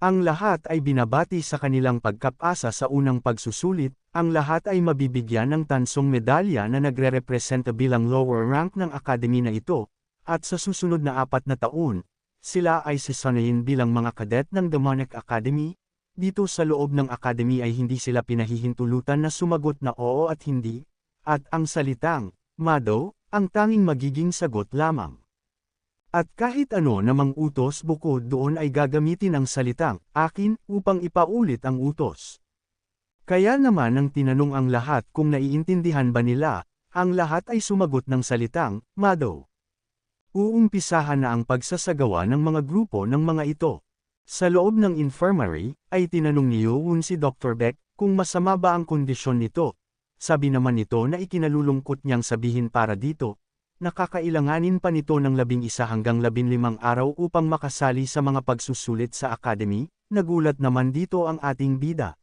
Ang lahat ay binabati sa kanilang pagkapasa sa unang pagsusulit, ang lahat ay mabibigyan ng tansong medalya na nagre-representa bilang lower rank ng akademi na ito, at sa susunod na 4 na taon, sila ay sasanayin bilang mga kadet ng Demonic Academy. Dito sa loob ng akademi ay hindi sila pinahihintulutan na sumagot na oo at hindi, at ang salitang, Mado, ang tanging magiging sagot lamang. At kahit ano namang utos bukod doon ay gagamitin ang salitang, akin, upang ipaulit ang utos. Kaya naman nang tinanong ang lahat kung naiintindihan ba nila, ang lahat ay sumagot ng salitang, Mado. Uumpisahan na ang pagsasagawa ng mga grupo ng mga ito. Sa loob ng infirmary, ay tinanong ni Yoon si Dr. Beck kung masama ba ang kondisyon nito. Sabi naman nito na ikinalulungkot niyang sabihin para dito, nakakailanganin pa nito ng 11 hanggang 15 araw upang makasali sa mga pagsusulit sa academy. Nagulat naman dito ang ating bida.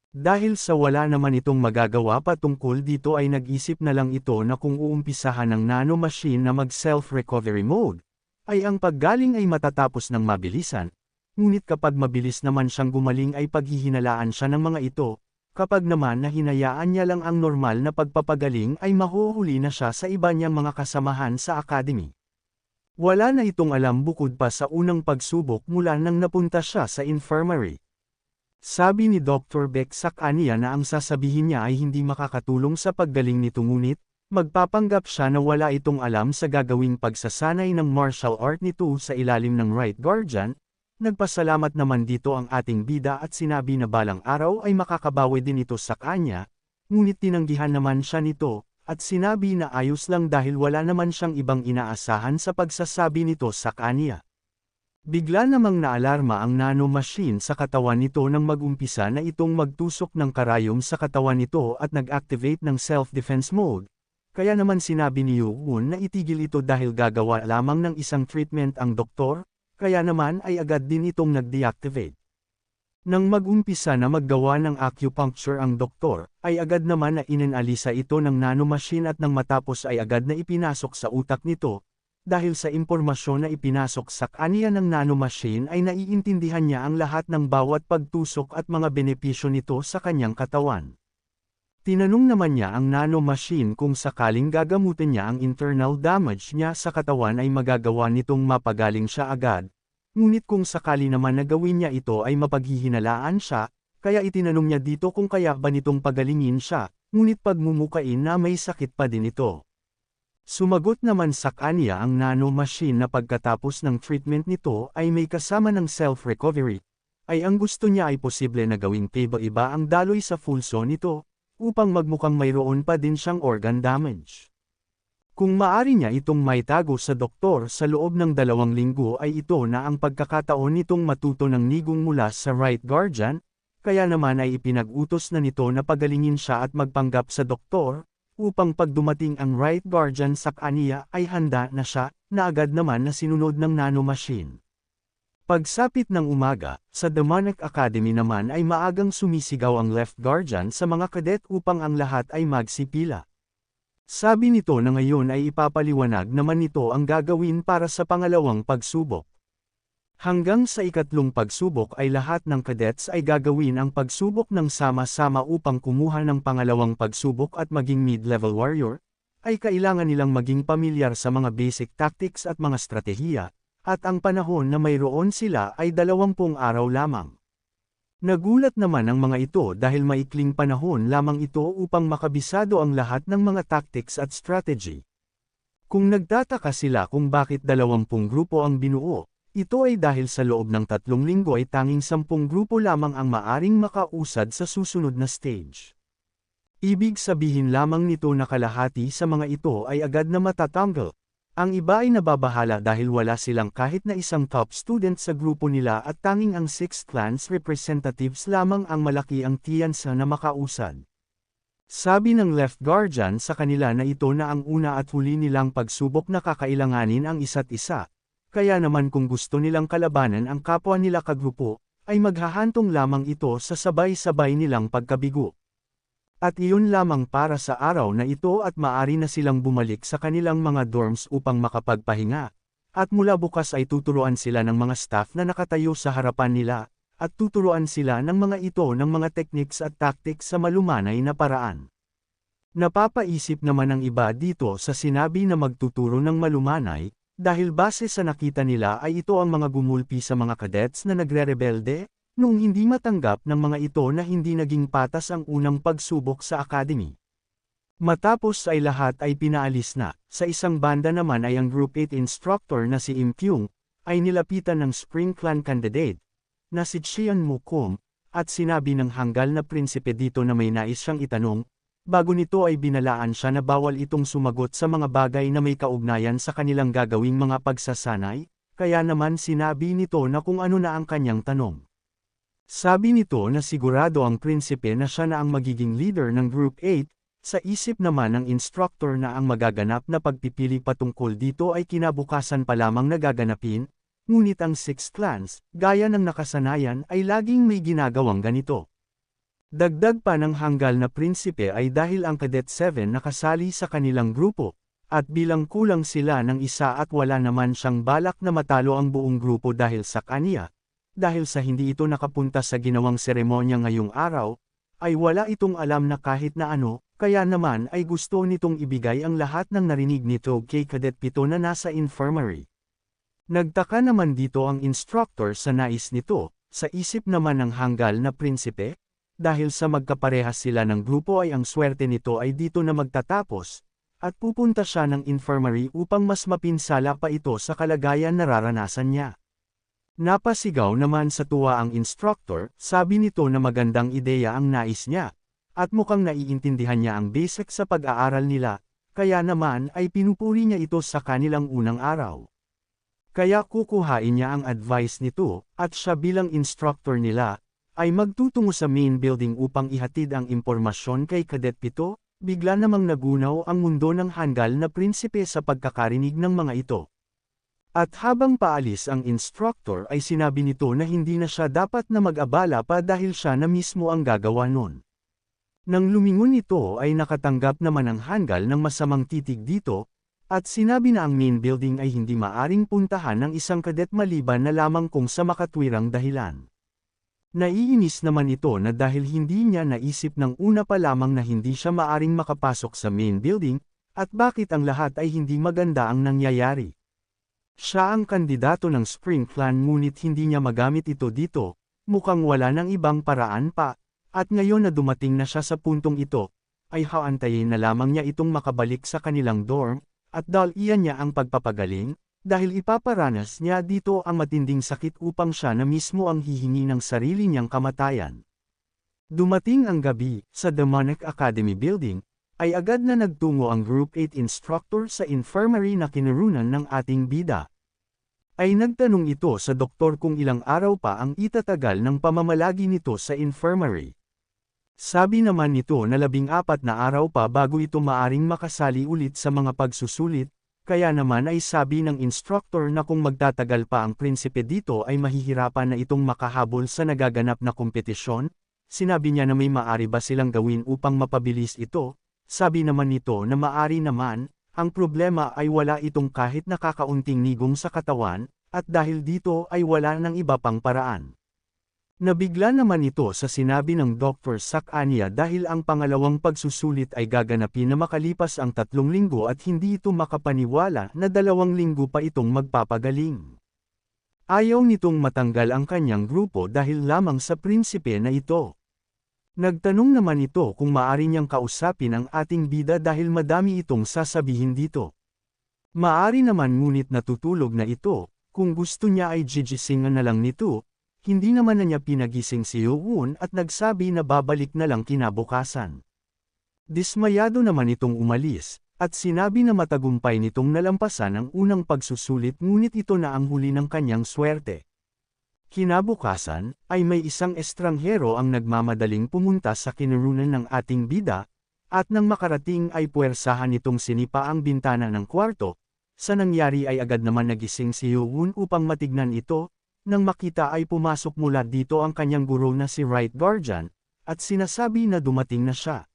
Dahil sa wala naman itong magagawa pa tungkol dito ay nag-isip na lang ito na kung uumpisahan ng nanomachine na mag-self-recovery mode, ay ang paggaling ay matatapos ng mabilisan, ngunit kapag mabilis naman siyang gumaling ay paghihinalaan siya ng mga ito. Kapag naman na hinayaan niya lang ang normal na pagpapagaling ay mahuhuli na siya sa iba niyang mga kasamahan sa academy. Wala na itong alam bukod pa sa unang pagsubok mula nang napunta siya sa infirmary. Sabi ni Dr. Beck sa kanya na ang sasabihin niya ay hindi makakatulong sa paggaling nito ngunit, magpapanggap siya na wala itong alam sa gagawing pagsasanay ng martial art nito sa ilalim ng right guardian. Nagpasalamat naman dito ang ating bida at sinabi na balang araw ay makakabawi din ito sa kanya, ngunit tinanggihan naman siya nito, at sinabi na ayos lang dahil wala naman siyang ibang inaasahan sa pagsasabi nito sa kanya. Bigla namang naalarma ang nanomachine sa katawan nito nang mag-umpisa na itong magtusok ng karayom sa katawan nito at nag-activate ng self-defense mode. Kaya naman sinabi ni Yoon na itigil ito dahil gagawa lamang ng isang treatment ang doktor. Kaya naman ay agad din itong nag-deactivate. Nang mag-umpisa na maggawa ng acupuncture ang doktor, ay agad naman na inalisa ito ng nanomachine at nang matapos ay agad na ipinasok sa utak nito. Dahil sa impormasyon na ipinasok sa kanya ng nanomachine ay naiintindihan niya ang lahat ng bawat pagtusok at mga benepisyo nito sa kanyang katawan. Tinanong naman niya ang nanomachine kung sakaling gagamutin niya ang internal damage niya sa katawan ay magagawa nitong mapagaling siya agad. Ngunit kung sakali naman na gawin niya ito ay mapaghihinalaan siya, kaya itinanong niya dito kung kaya ba nitong pagalingin siya, ngunit pagmumukain na may sakit pa din ito. Sumagot naman sa kanya ang nanomachine na pagkatapos ng treatment nito ay may kasama ng self-recovery, ay ang gusto niya ay posible na gawing iba-iba ang daloy sa pulso nito, upang magmukhang mayroon pa din siyang organ damage. Kung maari niya itong maitago sa doktor sa loob ng 2 linggo ay ito na ang pagkakataon nitong matuto ng nigong mula sa right guardian, kaya naman ay ipinag-utos na nito na pagalingin siya at magpanggap sa doktor, upang pag dumating ang right guardian sa kanya ay handa na siya, na agad naman na sinunod ng nanomachine. Pagsapit ng umaga, sa Demonic Academy naman ay maagang sumisigaw ang left guardian sa mga kadet upang ang lahat ay magsipila. Sabi nito na ngayon ay ipapaliwanag naman nito ang gagawin para sa pangalawang pagsubok. Hanggang sa ikatlong pagsubok ay lahat ng cadets ay gagawin ang pagsubok ng sama-sama upang kumuha ng pangalawang pagsubok at maging mid-level warrior, ay kailangan nilang maging pamilyar sa mga basic tactics at mga stratehiya. At ang panahon na mayroon sila ay 20 araw lamang. Nagulat naman ang mga ito dahil maikling panahon lamang ito upang makabisado ang lahat ng mga tactics at strategy. Kung nagtataka sila kung bakit 20 grupo ang binuo, ito ay dahil sa loob ng 3 linggo ay tanging 10 grupo lamang ang maaring makausad sa susunod na stage. Ibig sabihin lamang nito na kalahati sa mga ito ay agad na matatanggal. Ang iba ay nababahala dahil wala silang kahit na isang top student sa grupo nila at tanging ang 6 clans representatives lamang ang malaki ang tiyansa na makausad. Sabi ng left guardian sa kanila na ito na ang una at huli nilang pagsubok na kakailanganin ang isa't isa, kaya naman kung gusto nilang kalabanan ang kapwa nila kagrupo, ay maghahantong lamang ito sa sabay-sabay nilang pagkabigo. At iyon lamang para sa araw na ito at maari na silang bumalik sa kanilang mga dorms upang makapagpahinga. At mula bukas ay tuturuan sila ng mga staff na nakatayo sa harapan nila, at tuturuan sila ng mga ito ng mga techniques at tactics sa malumanay na paraan. Napapaisip naman ang iba dito sa sinabi na magtuturo ng malumanay, dahil base sa nakita nila ay ito ang mga gumulpi sa mga cadets na nagre-rebelde, noong hindi matanggap ng mga ito na hindi naging patas ang unang pagsubok sa academy. Matapos ay lahat ay pinaalis na, sa isang banda naman ay ang Group 8 instructor na si Im Kyung, ay nilapitan ng Spring Clan candidate, na si Chian Mukom, at sinabi ng hanggal na prinsipe dito na may nais siyang itanong, bago nito ay binalaan siya na bawal itong sumagot sa mga bagay na may kaugnayan sa kanilang gagawing mga pagsasanay, kaya naman sinabi nito na kung ano na ang kanyang tanong. Sabi nito na sigurado ang prinsipe na siya na ang magiging leader ng Group 8, sa isip naman ng instructor na ang magaganap na pagpipili patungkol dito ay kinabukasan pa lamang nagaganapin, ngunit ang 6 clans, gaya ng nakasanayan ay laging may ginagawang ganito. Dagdag pa ng hanggal na prinsipe ay dahil ang Cadet 7 nakasali sa kanilang grupo, at bilang kulang sila ng isa at wala naman siyang balak na matalo ang buong grupo dahil sa kanya, dahil sa hindi ito nakapunta sa ginawang seremonya ngayong araw, ay wala itong alam na kahit na ano, kaya naman ay gusto nitong ibigay ang lahat ng narinig nito kay Cadet 7 na nasa infirmary. Nagtaka naman dito ang instructor sa nais nito, sa isip naman ng hanggal na prinsipe, dahil sa magkaparehas sila ng grupo ay ang swerte nito ay dito na magtatapos, at pupunta siya ng infirmary upang mas mapinsala pa ito sa kalagayan nararanasan niya. Napasigaw naman sa tuwa ang instructor, sabi nito na magandang ideya ang nais niya, at mukhang naiintindihan niya ang basic sa pag-aaral nila, kaya naman ay pinupuri niya ito sa kanilang unang araw. Kaya kukuhain niya ang advice nito, at siya bilang instructor nila, ay magtutungo sa main building upang ihatid ang impormasyon kay Cadet 7, bigla namang nagunaw ang mundo ng hanggal na prinsipe sa pagkakarinig ng mga ito. At habang paalis ang instructor ay sinabi nito na hindi na siya dapat na mag-abala pa dahil siya na mismo ang gagawa nun. Nang lumingon ito ay nakatanggap naman ang hanggal ng masamang titig dito, at sinabi na ang main building ay hindi maaring puntahan ng isang cadet maliban na lamang kung sa makatwirang dahilan. Naiinis naman ito na dahil hindi niya naisip ng una pa lamang na hindi siya maaring makapasok sa main building, at bakit ang lahat ay hindi maganda ang nangyayari. Siya ang kandidato ng Spring Clan ngunit hindi niya magamit ito dito, mukhang wala ng ibang paraan pa. At ngayon na dumating na siya sa puntong ito, ay haantayin na lamang niya itong makabalik sa kanilang dorm, at dahil niya ang pagpapagaling, dahil ipaparanas niya dito ang matinding sakit upang siya na mismo ang hihingi ng sarili niyang kamatayan. Dumating ang gabi, sa Demonic Academy Building, ay agad na nagtungo ang Group 8 instructor sa infirmary na kinurunan ng ating bida. Ay nagtanong ito sa doktor kung ilang araw pa ang itatagal ng pamamalagi nito sa infirmary. Sabi naman nito na 14 na araw pa bago ito maaring makasali ulit sa mga pagsusulit, kaya naman ay sabi ng instructor na kung magtatagal pa ang prinsipe dito ay mahihirapan na itong makahabol sa nagaganap na kompetisyon. Sinabi niya na may maari ba silang gawin upang mapabilis ito, sabi naman nito na maari naman, ang problema ay wala itong kahit nakakaunting nigong sa katawan, at dahil dito ay wala ng iba pang paraan. Nabigla naman ito sa sinabi ng Dr. Sakanya dahil ang pangalawang pagsusulit ay gaganapin na makalipas ang 3 linggo at hindi ito makapaniwala na 2 linggo pa itong magpapagaling. Ayaw nitong matanggal ang kanyang grupo dahil lamang sa prinsipe na ito. Nagtanong naman ito kung maari niyang kausapin ang ating bida dahil madami itong sasabihin dito. Maari naman ngunit natutulog na ito, kung gusto niya ay gigisingan na lang nito. Hindi naman na niya pinagising si Yoon at nagsabi na babalik na lang kinabukasan. Dismayado naman itong umalis, at sinabi na matagumpay nitong nalampasan ang unang pagsusulit ngunit ito na ang huli ng kanyang swerte. Kinabukasan, ay may isang estranghero ang nagmamadaling pumunta sa kinurunan ng ating bida, at nang makarating ay puwersahan nitong sinipa ang bintana ng kwarto. Sa nangyari ay agad naman nagising si Yoon upang matignan ito. Nang makita ay pumasok mula dito ang kanyang guro na si Right Guardian, at sinasabi na dumating na siya.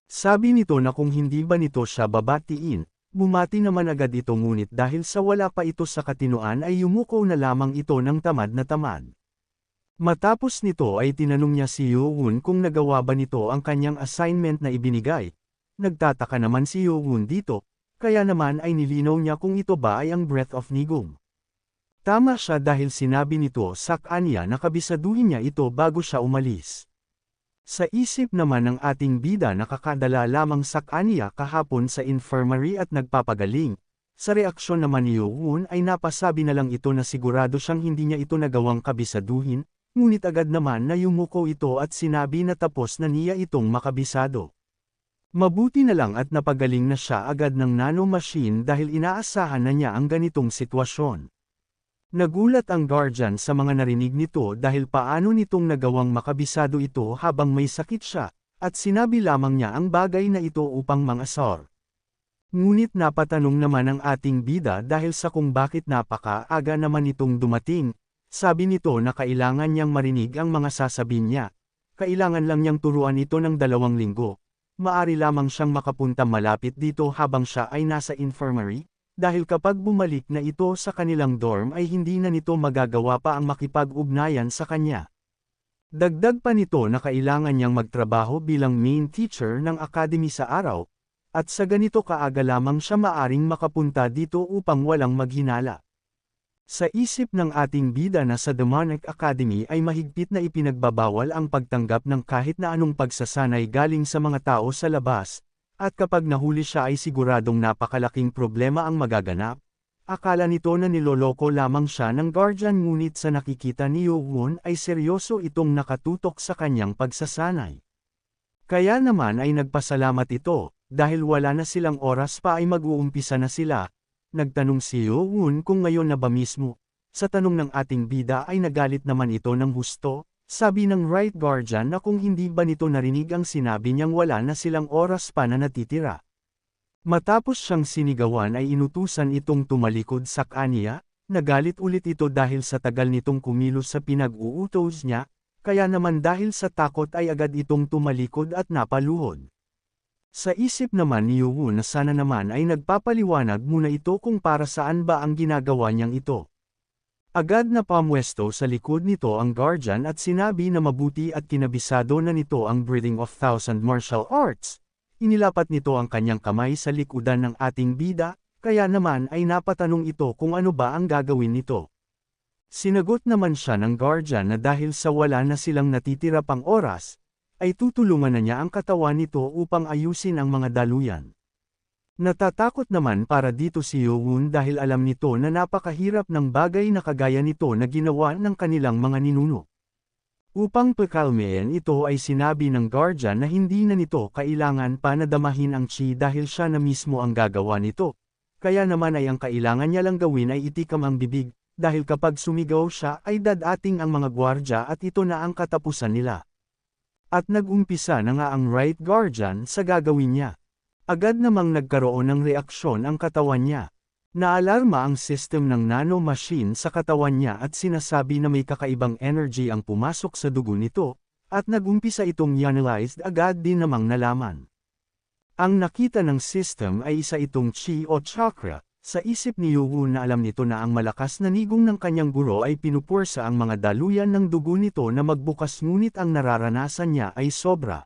Sabi nito na kung hindi ba nito siya babatiin, bumati naman agad ito ngunit dahil sa wala pa ito sa katinuan ay yumuko na lamang ito ng tamad na tamad. Matapos nito ay tinanong niya si Yoo-won kung nagawa ba nito ang kanyang assignment na ibinigay. Nagtataka naman si Yoo-won dito, kaya naman ay nilinaw niya kung ito ba ay ang Breath of Nigum. Tama siya dahil sinabi nito sa kanya na kabisaduhin niya ito bago siya umalis. Sa isip naman ng ating bida nakakadala lamang sa kanya kahapon sa infirmary at nagpapagaling. Sa reaksyon naman ni Yoo-won ay napasabi na lang ito na sigurado siyang hindi niya ito nagawang kabisaduhin, ngunit agad naman na yumuko ito at sinabi na tapos na niya itong makabisado. Mabuti na lang at napagaling na siya agad ng nanomachine dahil inaasahan na niya ang ganitong sitwasyon. Nagulat ang guardian sa mga narinig nito dahil paano nitong nagawang makabisado ito habang may sakit siya, at sinabi lamang niya ang bagay na ito upang mangasar. Ngunit napatanong naman ang ating bida dahil sa kung bakit napakaaga naman itong dumating. Sabi nito na kailangan niyang marinig ang mga sasabihin niya. Kailangan lang niyang turuan ito ng 2 linggo. Maari lamang siyang makapunta malapit dito habang siya ay nasa infirmary, dahil kapag bumalik na ito sa kanilang dorm ay hindi na nito magagawa pa ang makipag-ugnayan sa kanya. Dagdag pa nito na kailangan niyang magtrabaho bilang main teacher ng academy sa araw, at sa ganito kaaga lamang siya maaring makapunta dito upang walang maghinala. Sa isip ng ating bida na sa Demonic Academy ay mahigpit na ipinagbabawal ang pagtanggap ng kahit na anong pagsasanay galing sa mga tao sa labas, at kapag nahuli siya ay siguradong napakalaking problema ang magaganap. Akala nito na niloloko lamang siya ng guardian ngunit sa nakikita ni Yoo-won ay seryoso itong nakatutok sa kanyang pagsasanay. Kaya naman ay nagpasalamat ito, dahil wala na silang oras pa ay mag-uumpisa na sila. Nagtanong si Yoo-won kung ngayon na ba mismo. Sa tanong ng ating bida ay nagalit naman ito ng husto, sabi ng right guardian na kung hindi ba nito narinig ang sinabi niyang wala na silang oras pa na natitira. Matapos siyang sinigawan ay inutusan itong tumalikod sa kanya, nagalit ulit ito dahil sa tagal nitong kumilos sa pinag-uutos niya, kaya naman dahil sa takot ay agad itong tumalikod at napaluhod. Sa isip naman ni Yoo-won na sana naman ay nagpapaliwanag muna ito kung para saan ba ang ginagawa niyang ito. Agad na pamwesto sa likod nito ang guardian at sinabi na mabuti at kinabisado na nito ang Breathing of Thousand Martial Arts. Inilapat nito ang kanyang kamay sa likudan ng ating bida, kaya naman ay napatanong ito kung ano ba ang gagawin nito. Sinagot naman siya ng guardian na dahil sa wala na silang natitira pang oras, ay tutulungan na niya ang katawan nito upang ayusin ang mga daluyan. Natatakot naman para dito si Yoo-won dahil alam nito na napakahirap ng bagay na kagaya nito na ginawa ng kanilang mga ninuno. Upang pakalmayan ito ay sinabi ng guardian na hindi na nito kailangan pa na damahin ang chi dahil siya na mismo ang gagawa nito. Kaya naman ay ang kailangan niya lang gawin ay itikam ang bibig, dahil kapag sumigaw siya ay dadating ang mga gwardya at ito na ang katapusan nila. At nag-umpisa na nga ang right guardian sa gagawin niya. Agad namang nagkaroon ng reaksyon ang katawan niya. Naalarma ang system ng nanomachine sa katawan niya at sinasabi na may kakaibang energy ang pumasok sa dugo nito, at nag-umpisa itong analyzed agad din namang nalaman. Ang nakita ng system ay isa itong chi o chakra. Sa isip ni Yoo-won na alam nito na ang malakas na nigong ng kanyang guro ay pinupursa ang mga daluyan ng dugo nito na magbukas ngunit ang nararanasan niya ay sobra.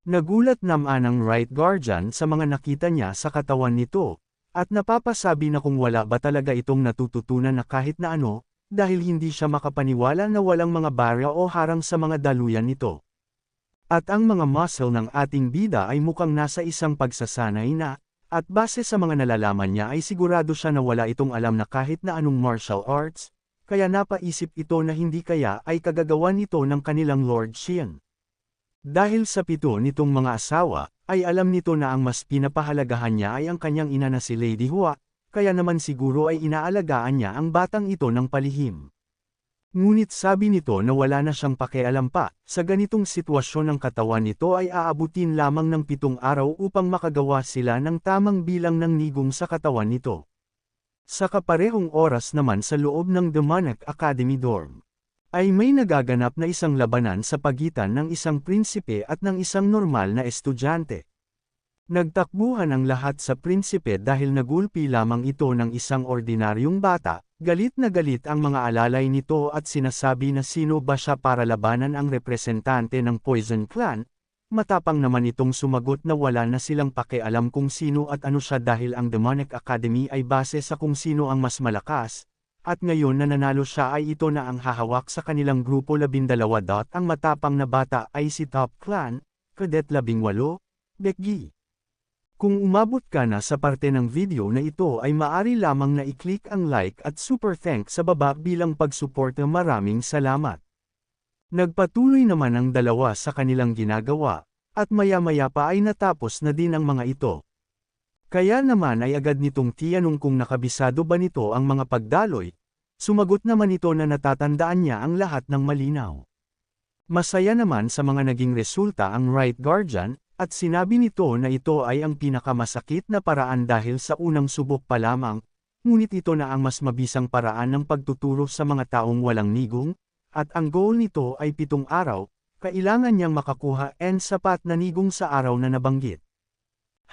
Nagulat naman ang right guardian sa mga nakita niya sa katawan nito, at napapasabi na kung wala ba talaga itong natututunan na kahit na ano, dahil hindi siya makapaniwala na walang mga barya o harang sa mga daluyan nito. At ang mga muscle ng ating bida ay mukhang nasa isang pagsasanay na, at base sa mga nalalaman niya ay sigurado siya na wala itong alam na kahit na anong martial arts, kaya napaisip ito na hindi kaya ay kagagawan ito ng kanilang Lord Xian. Dahil sa 7 nitong mga asawa, ay alam nito na ang mas pinapahalagahan niya ay ang kanyang ina na si Lady Hua, kaya naman siguro ay inaalagaan niya ang batang ito ng palihim. Ngunit sabi nito na wala na siyang pakialam pa, sa ganitong sitwasyon ng katawan nito ay aabutin lamang ng 7 araw upang makagawa sila ng tamang bilang ng nigong sa katawan nito. Sa kaparehong oras naman sa loob ng Demonic Academy dorm, ay may nagaganap na isang labanan sa pagitan ng isang prinsipe at ng isang normal na estudyante. Nagtakbuhan ang lahat sa prinsipe dahil nagulpi lamang ito ng isang ordinaryong bata, galit na galit ang mga alalay nito at sinasabi na sino ba siya para labanan ang representante ng Poison Clan. Matapang naman itong sumagot na wala na silang pakialam kung sino at ano siya dahil ang Demonic Academy ay base sa kung sino ang mas malakas, at ngayon na nanalo siya ay ito na ang hahawak sa kanilang grupo 12. Ang matapang na bata ay si Top Clan, Cadet 18, Becky. Kung umabot ka na sa parte ng video na ito ay maari lamang na i-click ang like at super thanks sa baba bilang pagsuporta. Maraming salamat. Nagpatuloy naman ang dalawa sa kanilang ginagawa, at maya-maya pa ay natapos na din ang mga ito. Kaya naman ay agad nitong tiyanong kung nakabisado ba nito ang mga pagdaloy, sumagot naman ito na natatandaan niya ang lahat ng malinaw. Masaya naman sa mga naging resulta ang Right Guardian, at sinabi nito na ito ay ang pinakamasakit na paraan dahil sa unang subok pa lamang, ngunit ito na ang mas mabisang paraan ng pagtuturo sa mga taong walang nigong, at ang goal nito ay 7 araw, kailangan niyang makakuha ng sapat na nigong sa araw na nabanggit.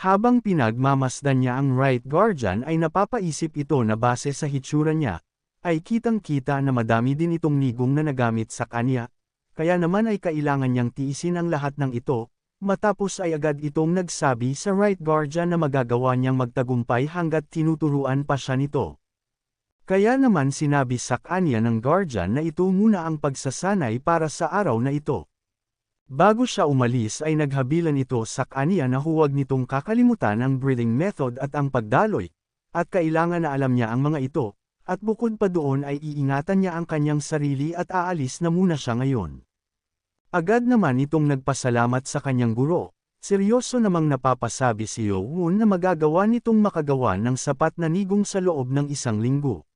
Habang pinagmamasdan niya ang Right Guardian ay napapaisip ito na base sa hitsura niya, ay kitang-kita na madami din itong nigong na nagamit sa kanya, kaya naman ay kailangan niyang tiisin ang lahat ng ito. Matapos ay agad itong nagsabi sa Right Guardian na magagawa niyang magtagumpay hanggat tinuturuan pa siya nito. Kaya naman sinabi sa kanya ng Guardian na ito muna ang pagsasanay para sa araw na ito. Bago siya umalis ay naghabilan ito sa kanya na huwag nitong kakalimutan ang breathing method at ang pagdaloy, at kailangan na alam niya ang mga ito, at bukod pa doon ay iingatan niya ang kanyang sarili at aalis na muna siya ngayon. Agad naman itong nagpasalamat sa kanyang guro, seryoso namang napapasabi si Yoon na magagawa nitong makagawa ng sapat na nigong sa loob ng 1 linggo.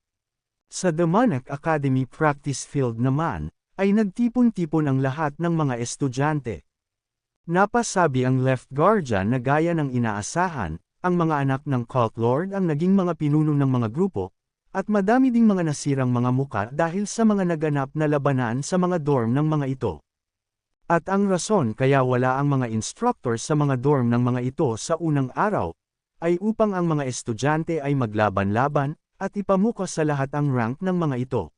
Sa Demonic Academy practice field naman, ay nagtipon-tipon ang lahat ng mga estudyante. Napasabi ang Left Guardian na gaya ng inaasahan, ang mga anak ng Cult Lord ang naging mga pinuno ng mga grupo, at madami ding mga nasirang mga muka dahil sa mga naganap na labanan sa mga dorm ng mga ito. At ang rason kaya wala ang mga instructors sa mga dorm ng mga ito sa unang araw, ay upang ang mga estudyante ay maglaban-laban, at ipamuka sa lahat ang rank ng mga ito.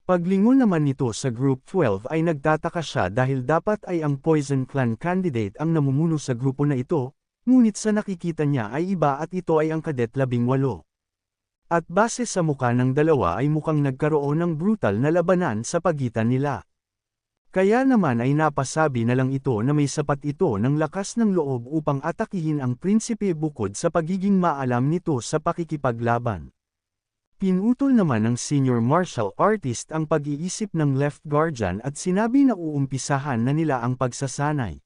Paglingon naman nito sa Group 12 ay nagtataka siya dahil dapat ay ang Poison Clan candidate ang namumuno sa grupo na ito, ngunit sa nakikita niya ay iba at ito ay ang Cadet 18. At base sa muka ng dalawa ay mukhang nagkaroon ng brutal na labanan sa pagitan nila. Kaya naman ay napasabi na lang ito na may sapat ito ng lakas ng loob upang atakihin ang prinsipe bukod sa pagiging maalam nito sa pakikipaglaban. Pinutol naman ng senior martial artist ang pag-iisip ng Left Guardian at sinabi na uumpisahan na nila ang pagsasanay.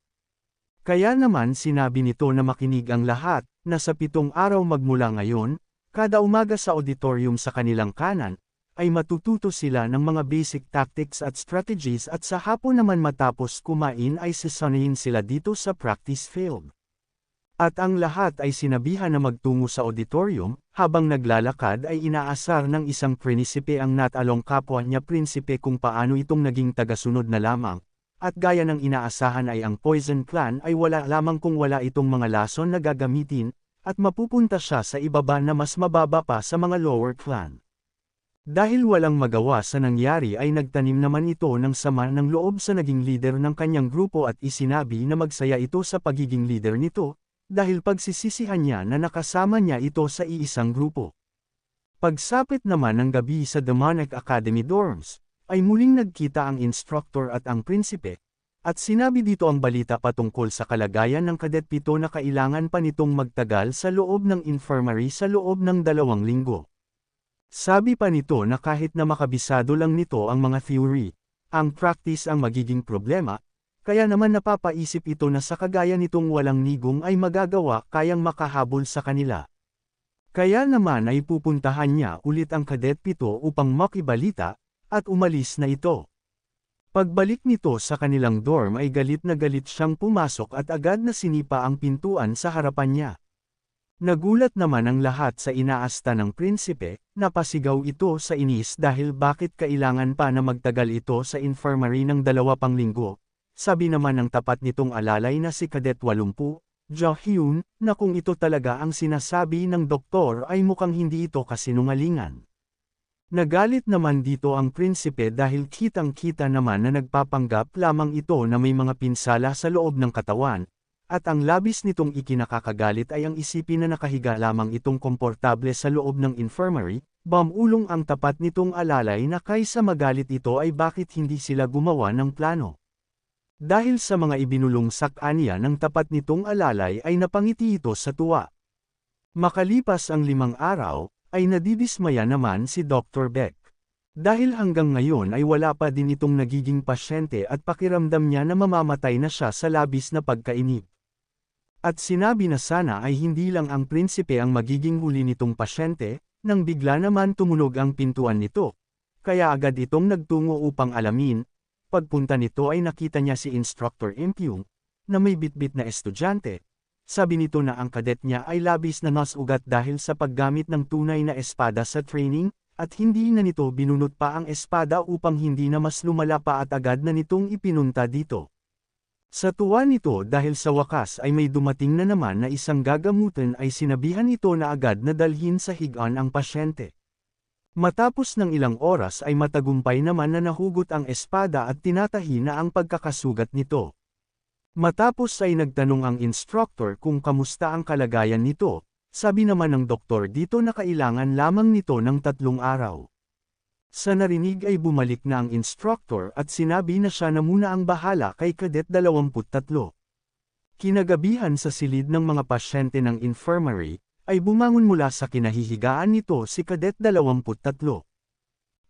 Kaya naman sinabi nito na makinig ang lahat, na sa 7 araw magmula ngayon, kada umaga sa auditorium sa kanilang kanan, ay matututo sila ng mga basic tactics at strategies at sa hapon naman matapos kumain ay sasanayin sila dito sa practice field. At ang lahat ay sinabihan na magtungo sa auditorium, habang naglalakad ay inaasar ng isang prinsipe ang natalong kapwa niya prinsipe kung paano itong naging tagasunod na lamang, at gaya ng inaasahan ay ang Poison Clan ay wala lamang kung wala itong mga lason na gagamitin, at mapupunta siya sa ibaba na mas mababa pa sa mga lower clan. Dahil walang magawa sa nangyari ay nagtanim naman ito ng sama ng loob sa naging leader ng kanyang grupo at isinabi na magsaya ito sa pagiging leader nito, dahil pagsisisihan niya na nakasama niya ito sa iisang grupo. Pagsapit naman ng gabi sa Demonic Academy dorms, ay muling nagkita ang instructor at ang prinsipe, at sinabi dito ang balita patungkol sa kalagayan ng Cadet 7 na kailangan pa nitong magtagal sa loob ng infirmary sa loob ng 2 linggo. Sabi pa nito na kahit na makabisado lang nito ang mga theory, ang practice ang magiging problema, kaya naman napapaisip ito na sa kagaya nitong walang nigong ay magagawa kayang makahabol sa kanila. Kaya naman ay pupuntahan niya ulit ang Cadet 7 upang makibalita, at umalis na ito. Pagbalik nito sa kanilang dorm ay galit na galit siyang pumasok at agad na sinipa ang pintuan sa harapan niya. Nagulat naman ang lahat sa inaasta ng prinsipe, napasigaw ito sa inis dahil bakit kailangan pa na magtagal ito sa infirmary ng 2 pang linggo. Sabi naman ng tapat nitong alalay na si Cadet 80, Ja-hyun, na kung ito talaga ang sinasabi ng doktor ay mukhang hindi ito kasinungalingan. Nagalit naman dito ang prinsipe dahil kitang-kita naman na nagpapanggap lamang ito na may mga pinsala sa loob ng katawan, at ang labis nitong ikinakakagalit ay ang isipin na nakahiga lamang itong komportable sa loob ng infirmary, bamulong ang tapat nitong alalay na kaysa magalit ito ay bakit hindi sila gumawa ng plano. Dahil sa mga ibinulong sak-anya ng tapat nitong alalay ay napangiti ito sa tuwa. Makalipas ang 5 araw, ay nadidismaya naman si Dr. Beck. Dahil hanggang ngayon ay wala pa din itong nagiging pasyente at pakiramdam niya na mamamatay na siya sa labis na pagkainip. At sinabi na sana ay hindi lang ang prinsipe ang magiging huli nitong pasyente, nang bigla naman tumunog ang pintuan nito. Kaya agad itong nagtungo upang alamin. Pagpunta nito ay nakita niya si Instructor Impyung, na may bitbit na estudyante. Sabi nito na ang kadet niya ay labis na nasugat dahil sa paggamit ng tunay na espada sa training, at hindi na nito binunot pa ang espada upang hindi na mas lumala pa at agad na nitong ipinunta dito. Sa tuwa nito dahil sa wakas ay may dumating na naman na isang gagamutan ay sinabihan ito na agad na dalhin sa higaan ang pasyente. Matapos ng ilang oras ay matagumpay naman na nahugot ang espada at tinatahi na ang pagkakasugat nito. Matapos ay nagtanong ang instructor kung kamusta ang kalagayan nito, sabi naman ng doktor dito na kailangan lamang nito ng 3 araw. Sa narinig ay bumalik na ang instructor at sinabi na siya na muna ang bahala kay Cadet 23. Kinagabihan sa silid ng mga pasyente ng infirmary, ay bumangon mula sa kinahihigaan nito si Cadet 23.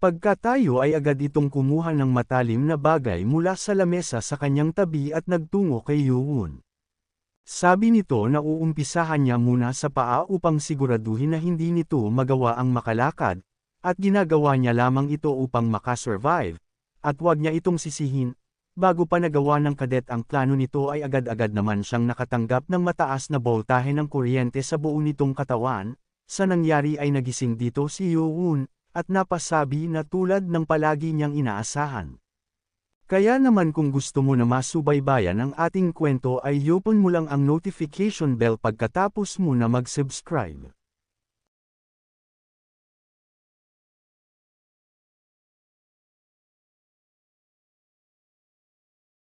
Pagkatayo ay agad itong kumuha ng matalim na bagay mula sa lamesa sa kanyang tabi at nagtungo kay Yoon. Sabi nito na uumpisahan niya muna sa paa upang siguraduhin na hindi nito magawa ang makalakad, at ginagawa niya lamang ito upang makasurvive, at huwag niya itong sisihin. Bago pa nagawa ng kadet ang plano nito ay agad-agad naman siyang nakatanggap ng mataas na boltahe ng kuryente sa buo nitong katawan. Sa nangyari ay nagising dito si Yoon, at napasabi na tulad ng palagi niyang inaasahan. Kaya naman kung gusto mo na masubaybayan ang ating kwento ay i-open mo lang ang notification bell pagkatapos mo na mag-subscribe.